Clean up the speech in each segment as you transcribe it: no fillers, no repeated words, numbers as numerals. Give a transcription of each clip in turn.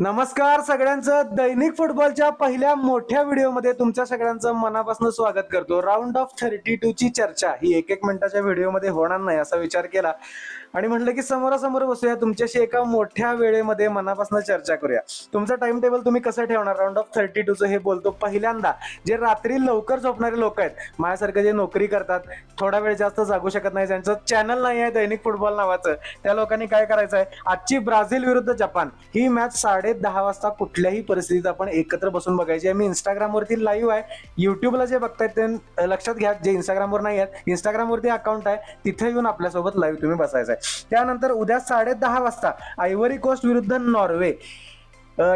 नमस्कार सगळ्यांचं दैनिक फुटबॉलच्या पहिल्या मोठ्या व्हिडिओमध्ये तुमच्या सगळ्यांचं मनापासून स्वागत करतो. राऊंड ऑफ 32 ची चर्चा ही एक मिनिटाच्या व्हिडिओमध्ये होणार नाही असा विचार केला आणि म्हटलं की समोरासमोर बसूया, तुमच्याशी एका मोठ्या वेळेमध्ये मनापासून चर्चा करूया. तुमचं टाइम टेबल तुम्ही कसं ठेवणार? राऊंड ऑफ 32 हे बोलतो पहिल्यांदा जे रात्री लवकर झोपणारे लोक आहेत, माझ्यासारखं जे नोकरी करतात, थोडा वेळ जास्त जागू शकत नाही, ज्यांचं चॅनल नाही आहे दैनिक फुटबॉल नावाचं, त्या लोकांनी काय करायचं आहे, आजची ब्राझील विरुद्ध जपान ही मॅच 10:30 वाजता कुठल्याही परिस्थितीत आपण एकत्र बसून बघायची आहे. मी इंस्टाग्रामवरती लाईव्ह आहे. युट्यूबला जे बघतायत ते लक्षात घ्या, जे इंस्टाग्रामवर नाही आहेत, इंस्टाग्रामवरती अकाउंट आहे, तिथे येऊन आपल्यासोबत लाईव्ह तुम्ही बसायचं आहे. त्यानंतर उद्या 10:30 वाजता आयव्हरी कोस्ट विरुद्ध नॉर्वे.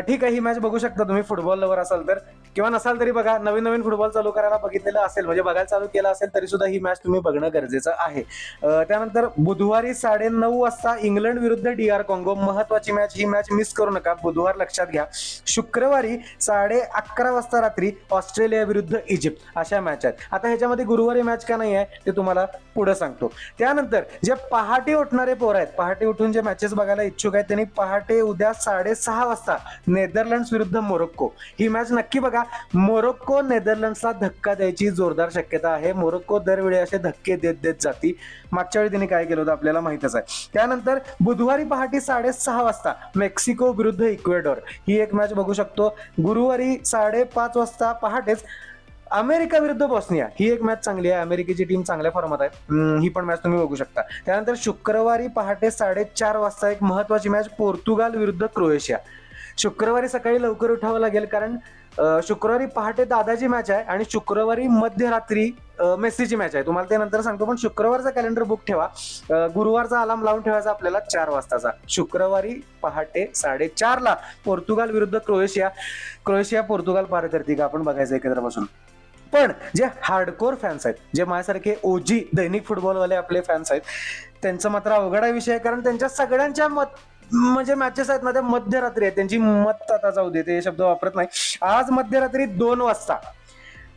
ठीक आहे, ही मॅच बघू शकता तुम्ही फुटबॉल लवर असाल तर, किंवा नसाल तरी बघा. नवीन नवीन फुटबॉल चालू करायला बघितलेलं असेल, म्हणजे बघायला चालू केलं असेल तरी सुद्धा ही मॅच तुम्ही बघणं गरजेचं आहे. त्यानंतर बुधवारी 9:30 वाजता इंग्लंड विरुद्ध DR कॉंगो, महत्वाची मॅच. ही मॅच मिस करू नका, बुधवार लक्षात घ्या. शुक्रवारी 11:30 वाजता रात्री ऑस्ट्रेलिया विरुद्ध इजिप्त, अशा मॅच आहेत. आता ह्याच्यामध्ये गुरुवारी मॅच का नाही आहे ते तुम्हाला पुढे सांगतो. त्यानंतर जे पहाटे उठणारे पोर आहेत, पहाटे उठून जे मॅचेस बघायला इच्छुक आहेत, त्यांनी पहाटे उद्या 6:30 वाजता नेदरलँड्स विरुद्ध मोरोक्को ही मॅच नक्की बघा. मोरोक्को नेदरलँड्सला धक्का द्यायची जोरदार शक्यता आहे. मोरोक्को दरवेळी असे धक्के देत देत जाती. मागच्या वेळी त्यांनी काय केलं होतं आपल्याला माहितच आहे. त्यानंतर बुधवारी पहाटे 6:30 वाजता मेक्सिको विरुद्ध इक्वेडॉर ही एक मॅच बघू शकतो. गुरुवारी 5:30 वाजता पहाटेच अमेरिका विरुद्ध बॉस्निया ही एक मॅच चांगली आहे. अमेरिकेची टीम चांगल्या फॉर्मात आहे, ही पण मॅच तुम्ही बघू शकता. त्यानंतर शुक्रवारी पहाटे 4:30 वाजता एक महत्वाची मॅच पोर्तुगाल विरुद्ध क्रोएशिया. शुक्रवारी सकाळी लवकर उठावं लागेल, कारण शुक्रवारी पहाटे दादाची मॅच आहे आणि शुक्रवारी मध्यरात्री मेस्सीची मॅच आहे. तुम्हाला ते नंतर सांगतो, पण शुक्रवारचा कॅलेंडर बुक ठेवा. गुरुवारचा अलार्म लावून ठेवायचा आपल्याला 4 वाजताचा. शुक्रवारी पहाटे 4:30 पोर्तुगाल विरुद्ध क्रोएशिया. क्रोएशिया पोर्तुगाल पार करते का आपण बघायचं एकत्र बसून. पण जे हार्डकोर फॅन्स आहेत, जे माझ्यासारखे ओजी दैनिक फुटबॉलवाले आपले फॅन्स आहेत, त्यांचं मात्र अवघड विषय आहे, कारण त्यांच्या सगळ्यांच्या म्हणजे मॅचेस आहेत ना त्या मध्यरात्री आहेत. त्यांची मत आता जाऊ दे, ते शब्द वापरत नाही. आज मध्यरात्री 2 वाजता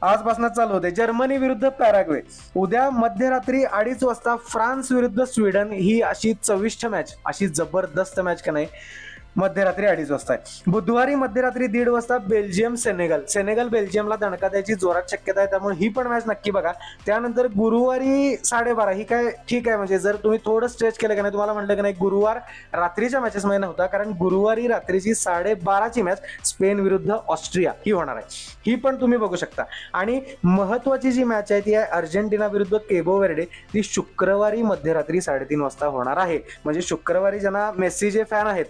आजपासूनच चालू होते जर्मनी विरुद्ध पॅराग्वे. उद्या मध्यरात्री 2:30 वाजता फ्रान्स विरुद्ध स्वीडन. ही अशी 24 मॅच, अशी जबरदस्त मॅच का नाही, मध्यरात्री 2:30 वाजता आहे. बुधवारी मध्यरात्री 1:30 वाजता बेल्जियम सेनेगल. सेनेगल बेल्जियमला दणका द्यायची जोरात शक्यता आहे, त्यामुळे ही पण मॅच नक्की बघा. त्यानंतर गुरुवारी 12:30 ही काय ठीक आहे, म्हणजे जर तुम्ही थोडं स्ट्रेच केलं का नाही, तुम्हाला म्हटलं की नाही गुरुवार रात्रीच्या मॅचेस मध्ये नव्हता, कारण गुरुवारी रात्रीची 12:30 मॅच स्पेन विरुद्ध ऑस्ट्रिया ही होणार आहे. ही पण तुम्ही बघू शकता. आणि महत्वाची जी मॅच आहे ती आहे अर्जेंटिना विरुद्ध केबो वेर्डे. ती शुक्रवारी मध्यरात्री 3:30 वाजता होणार आहे. म्हणजे शुक्रवारी ज्यांना मेस्सी जे फॅन आहेत,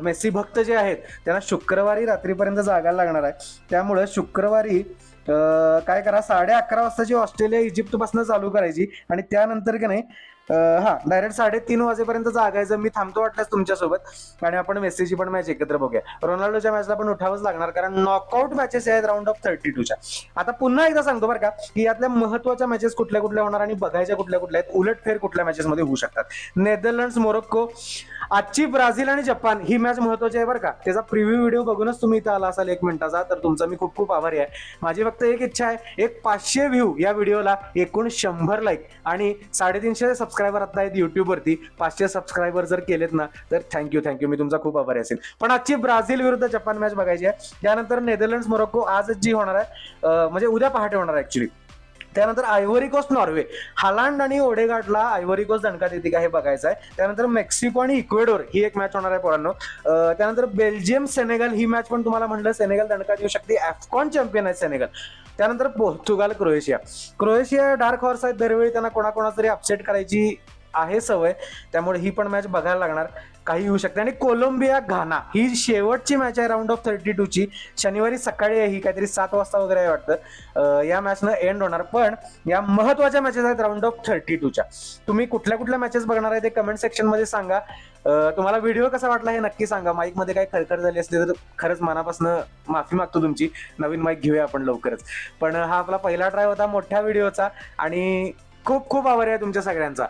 मेस्सी भक्त जे आहेत, त्यांना शुक्रवारी रात्रीपर्यंत जागायला लागणार आहे. त्यामुळे शुक्रवारी काय करा, 11:30 वाजताची ऑस्ट्रेलिया इजिप्त पासून चालू करायची आणि त्यानंतर की नाही डायरेक्ट 3:30 वाजेपर्यंत जागायचं. मी थांबतो वाटल्यास तुमच्यासोबत आणि आपण मेस्सीची पण मॅच एकत्र बघूया. रोनाल्डोच्या मॅचला पण उठावंच लागणार, कारण नॉकआउट मॅचेस आहेत राऊंड ऑफ 32च्या. आता पुन्हा एकदा सांगतो बरं का, की यातल्या महत्वाच्या मॅचेस कुठल्या कुठल्या होणार आणि बघायच्या कुठल्या कुठल्या आहेत, उलटफेर कुठल्या मॅचेस मध्ये होऊ शकतात. Netherlands Morocco. आजची ब्राझील आणि जपान ही मॅच महत्वाची आहे बरं का. त्याचा प्रिव्ह्यू व्हिडिओ बघूनच तुम्ही इथं आला असाल 1 मिनिटाचा, तर तुमचा मी खूप खूप आभारी आहे. माझी फक्त एक इच्छा आहे, एक 500 व्ह्यू या व्हिडिओला, एकूण 100 लाईक आणि 350 सबस्क्रायबर आता आहेत युट्यूबवरती. 500 सबस्क्रायबर जर केलेत ना तर थँक्यू, मी तुमचा खूप आभारी असेल. पण आजची ब्राझील विरुद्ध जपान मॅच बघायची आहे. त्यानंतर नेदरलँड्स मोरोक्को आजच जी होणार आहे, म्हणजे उद्या पहाटे होणार आहे ऍक्च्युली. त्यानंतर आयव्हरी कोस्ट नॉर्वे. हालांड आणि ओडेगार्डला आयव्हरी कोस्ट दणका देते का हे बघायचं आहे. त्यानंतर मेक्सिको आणि इक्वेडोर ही एक मॅच होणार आहे पोरांनो. त्यानंतर बेल्जियम सेनेगल ही मॅच पण तुम्हाला म्हटलं सेनेगल दणका देऊ शकते, अफकॉन चॅम्पियन आहे सेनेगल. त्यानंतर Portugal Croatia. Croatia dark horse आहेत, दरवेळी त्यांना कोणाकोणाच तरी अपसेट करायची आहे सवय, त्यामुळे ही पण मॅच बघायला लागणार, काही होऊ शकते. आणि कोलंबिया घाना ही शेवटची मॅच आहे राऊंड ऑफ 32ची. शनिवारी सकाळी आहे ही, काहीतरी 7 वाजता वगैरे आहे वाटतं. या मॅचनं एंड होणार. पण या महत्वाच्या मॅचेस आहेत राऊंड ऑफ 32च्या. तुम्ही कुठल्या कुठल्या मॅचेस बघणार आहे ते कमेंट सेक्शन मध्ये सांगा. तुम्हाला व्हिडिओ कसा वाटला हे नक्की सांगा. माईक मध्ये काही खडखड झाली असली तर खरंच मनापासून माफी मागतो तुमची. नवीन माईक घेऊया आपण लवकरच. पण हा आपला पहिला ट्राय होता मोठ्या व्हिडिओचा आणि खूप खूप आभार आहे तुमच्या सगळ्यांचा.